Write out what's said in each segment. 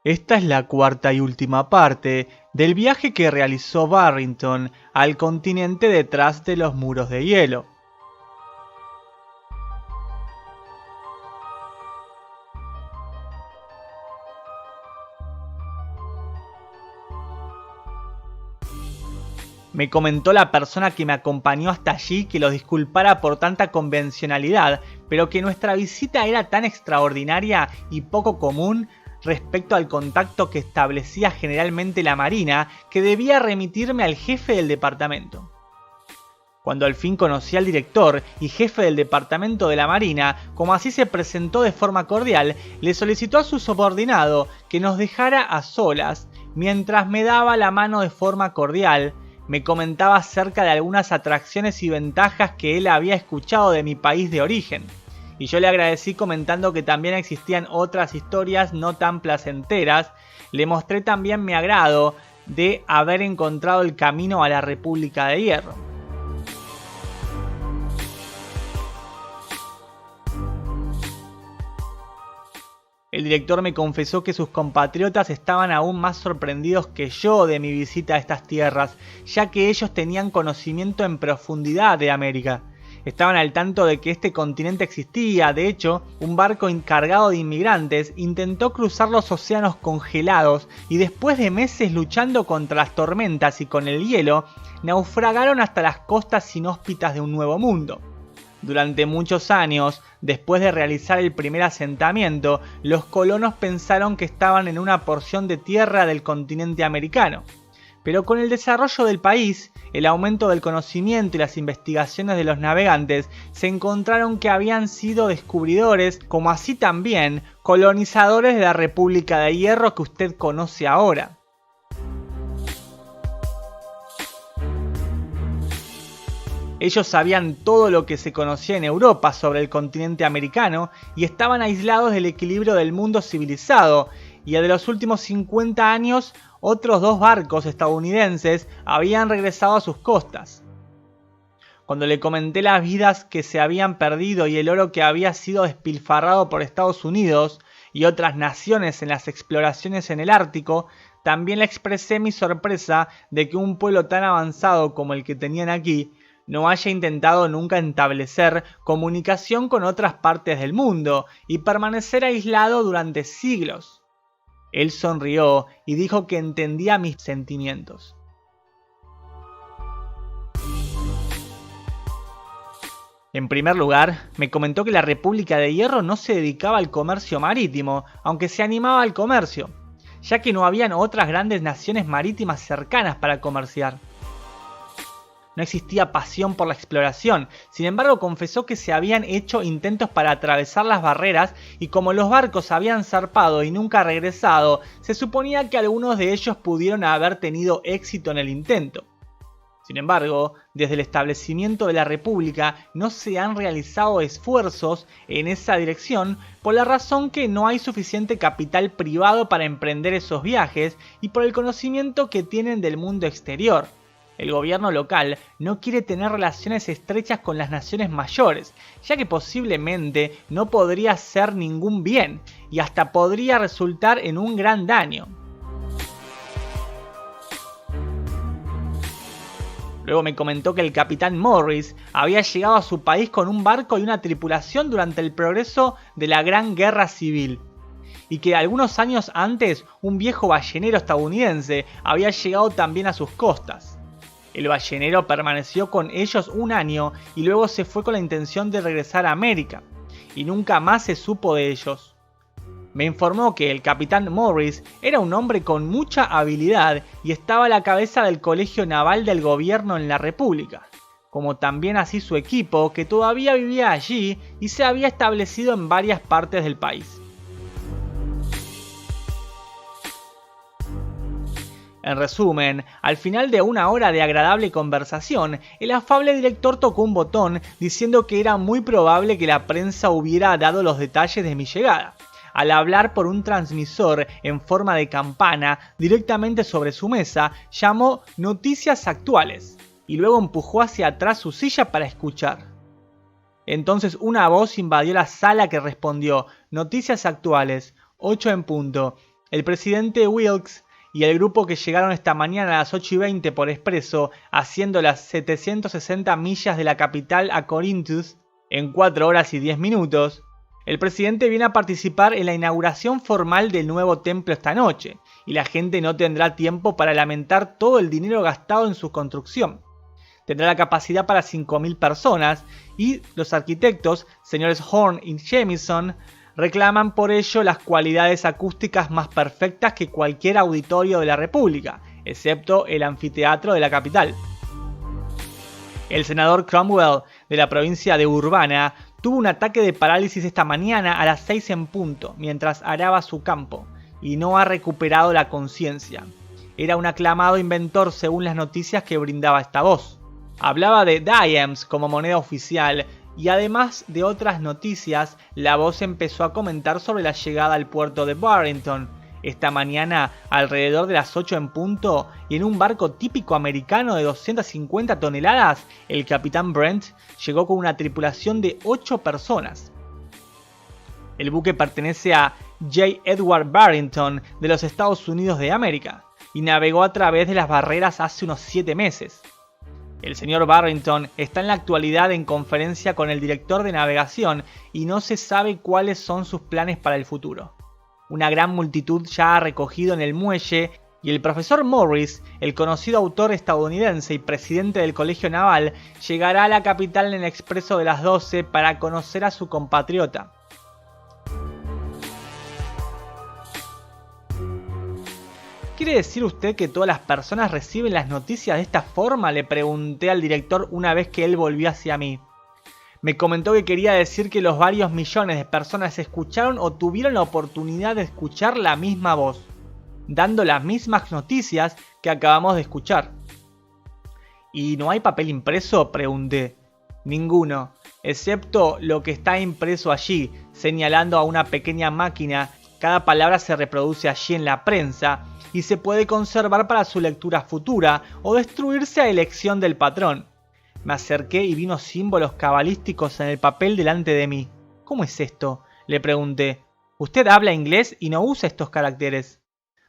Esta es la cuarta y última parte del viaje que realizó Barrington al continente detrás de los muros de hielo. Me comentó la persona que me acompañó hasta allí que lo disculpara por tanta convencionalidad, pero que nuestra visita era tan extraordinaria y poco común respecto al contacto que establecía generalmente la Marina, que debía remitirme al jefe del departamento. Cuando al fin conocí al director y jefe del departamento de la Marina, como así se presentó de forma cordial, le solicitó a su subordinado que nos dejara a solas, mientras me daba la mano de forma cordial. Me comentaba acerca de algunas atracciones y ventajas que él había escuchado de mi país de origen, y yo le agradecí comentando que también existían otras historias no tan placenteras. Le mostré también mi agrado de haber encontrado el camino a la República de Hierro. El director me confesó que sus compatriotas estaban aún más sorprendidos que yo de mi visita a estas tierras, ya que ellos tenían conocimiento en profundidad de América. Estaban al tanto de que este continente existía. De hecho, un barco encargado de inmigrantes intentó cruzar los océanos congelados y después de meses luchando contra las tormentas y con el hielo, naufragaron hasta las costas inhóspitas de un nuevo mundo. Durante muchos años, después de realizar el primer asentamiento, los colonos pensaron que estaban en una porción de tierra del continente americano. Pero con el desarrollo del país, el aumento del conocimiento y las investigaciones de los navegantes, se encontraron que habían sido descubridores, como así también colonizadores de la República de Hierro que usted conoce ahora. Ellos sabían todo lo que se conocía en Europa sobre el continente americano y estaban aislados del equilibrio del mundo civilizado, y de los últimos 50 años otros 2 barcos estadounidenses habían regresado a sus costas. Cuando le comenté las vidas que se habían perdido y el oro que había sido despilfarrado por Estados Unidos y otras naciones en las exploraciones en el Ártico, también le expresé mi sorpresa de que un pueblo tan avanzado como el que tenían aquí no haya intentado nunca establecer comunicación con otras partes del mundo y permanecer aislado durante siglos. Él sonrió y dijo que entendía mis sentimientos. En primer lugar, me comentó que la República de Hierro no se dedicaba al comercio marítimo, aunque se animaba al comercio, ya que no habían otras grandes naciones marítimas cercanas para comerciar. No existía pasión por la exploración. Sin embargo, confesó que se habían hecho intentos para atravesar las barreras y como los barcos habían zarpado y nunca regresado, se suponía que algunos de ellos pudieron haber tenido éxito en el intento. Sin embargo, desde el establecimiento de la República no se han realizado esfuerzos en esa dirección por la razón que no hay suficiente capital privado para emprender esos viajes y por el conocimiento que tienen del mundo exterior. El gobierno local no quiere tener relaciones estrechas con las naciones mayores, ya que posiblemente no podría hacer ningún bien y hasta podría resultar en un gran daño. Luego me comentó que el capitán Morris había llegado a su país con un barco y una tripulación durante el progreso de la Gran Guerra Civil, y que algunos años antes un viejo ballenero estadounidense había llegado también a sus costas. El ballenero permaneció con ellos un año y luego se fue con la intención de regresar a América, y nunca más se supo de ellos. Me informó que el capitán Morris era un hombre con mucha habilidad y estaba a la cabeza del colegio naval del gobierno en la República, como también así su equipo, que todavía vivía allí y se había establecido en varias partes del país. En resumen, al final de una hora de agradable conversación, el afable director tocó un botón diciendo que era muy probable que la prensa hubiera dado los detalles de mi llegada, al hablar por un transmisor en forma de campana directamente sobre su mesa. Llamó Noticias Actuales y luego empujó hacia atrás su silla para escuchar. Entonces una voz invadió la sala que respondió: Noticias Actuales, 8 en punto. El presidente Wilkes y el grupo que llegaron esta mañana a las 8:20 por expreso, haciendo las 760 millas de la capital a Corinthus en 4 horas y 10 minutos, el presidente viene a participar en la inauguración formal del nuevo templo esta noche, y la gente no tendrá tiempo para lamentar todo el dinero gastado en su construcción. Tendrá la capacidad para 5.000 personas, y los arquitectos, señores Horn y Jamieson, reclaman por ello las cualidades acústicas más perfectas que cualquier auditorio de la República, excepto el anfiteatro de la capital. El senador Cromwell, de la provincia de Urbana, tuvo un ataque de parálisis esta mañana a las 6 en punto, mientras araba su campo, y no ha recuperado la conciencia. Era un aclamado inventor según las noticias que brindaba esta voz. Hablaba de dimes como moneda oficial, y además de otras noticias, la voz empezó a comentar sobre la llegada al puerto de Barrington esta mañana alrededor de las 8 en punto, y en un barco típico americano de 250 toneladas, el capitán Brent llegó con una tripulación de 8 personas. El buque pertenece a J. Edward Barrington de los Estados Unidos de América y navegó a través de las barreras hace unos 7 meses. El señor Barrington está en la actualidad en conferencia con el director de navegación y no se sabe cuáles son sus planes para el futuro. Una gran multitud ya ha recogido en el muelle y el profesor Morris, el conocido autor estadounidense y presidente del Colegio Naval, llegará a la capital en el expreso de las 12 para conocer a su compatriota. ¿Quiere decir usted que todas las personas reciben las noticias de esta forma?, le pregunté al director una vez que él volvió hacia mí. Me comentó que quería decir que los varios millones de personas escucharon o tuvieron la oportunidad de escuchar la misma voz, dando las mismas noticias que acabamos de escuchar. ¿Y no hay papel impreso?, pregunté. Ninguno, excepto lo que está impreso allí, señalando a una pequeña máquina. Cada palabra se reproduce allí en la prensa y se puede conservar para su lectura futura o destruirse a elección del patrón. Me acerqué y vi unos símbolos cabalísticos en el papel delante de mí. ¿Cómo es esto?, le pregunté. Usted habla inglés y no usa estos caracteres.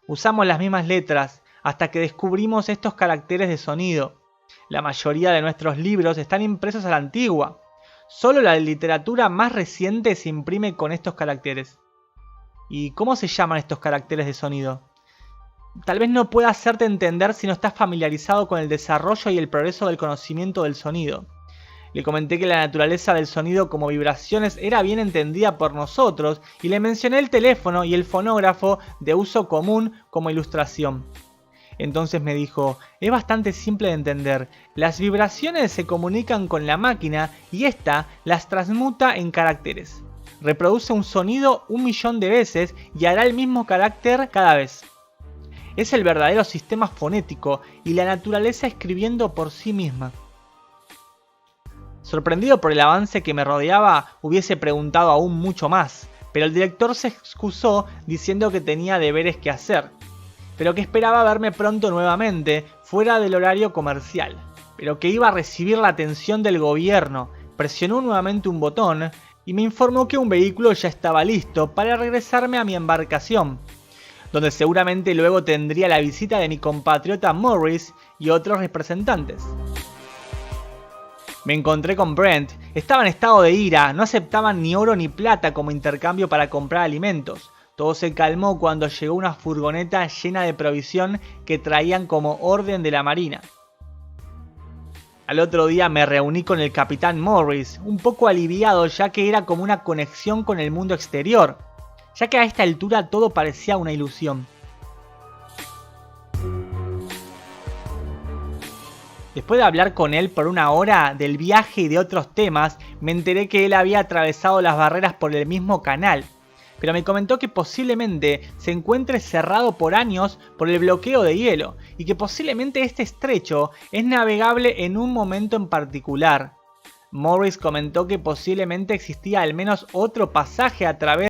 Usamos las mismas letras hasta que descubrimos estos caracteres de sonido. La mayoría de nuestros libros están impresos a la antigua. Solo la literatura más reciente se imprime con estos caracteres. ¿Y cómo se llaman estos caracteres de sonido? Tal vez no pueda hacerte entender si no estás familiarizado con el desarrollo y el progreso del conocimiento del sonido. Le comenté que la naturaleza del sonido como vibraciones era bien entendida por nosotros y le mencioné el teléfono y el fonógrafo de uso común como ilustración. Entonces me dijo, es bastante simple de entender. Las vibraciones se comunican con la máquina y ésta las transmuta en caracteres. Reproduce un sonido 1.000.000 de veces y hará el mismo carácter cada vez. Es el verdadero sistema fonético y la naturaleza escribiendo por sí misma. Sorprendido por el avance que me rodeaba, hubiese preguntado aún mucho más, pero el director se excusó diciendo que tenía deberes que hacer, pero que esperaba verme pronto nuevamente, fuera del horario comercial, pero que iba a recibir la atención del gobierno. Presionó nuevamente un botón y me informó que un vehículo ya estaba listo para regresarme a mi embarcación, donde seguramente luego tendría la visita de mi compatriota Morris y otros representantes. Me encontré con Brent. Estaba en estado de ira, no aceptaban ni oro ni plata como intercambio para comprar alimentos. Todo se calmó cuando llegó una furgoneta llena de provisión que traían como orden de la marina. Al otro día me reuní con el capitán Morris, un poco aliviado ya que era como una conexión con el mundo exterior, ya que a esta altura todo parecía una ilusión. Después de hablar con él por una hora del viaje y de otros temas, me enteré que él había atravesado las barreras por el mismo canal, pero me comentó que posiblemente se encuentre cerrado por años por el bloqueo de hielo y que posiblemente este estrecho es navegable en un momento en particular. Morris comentó que posiblemente existía al menos otro pasaje a través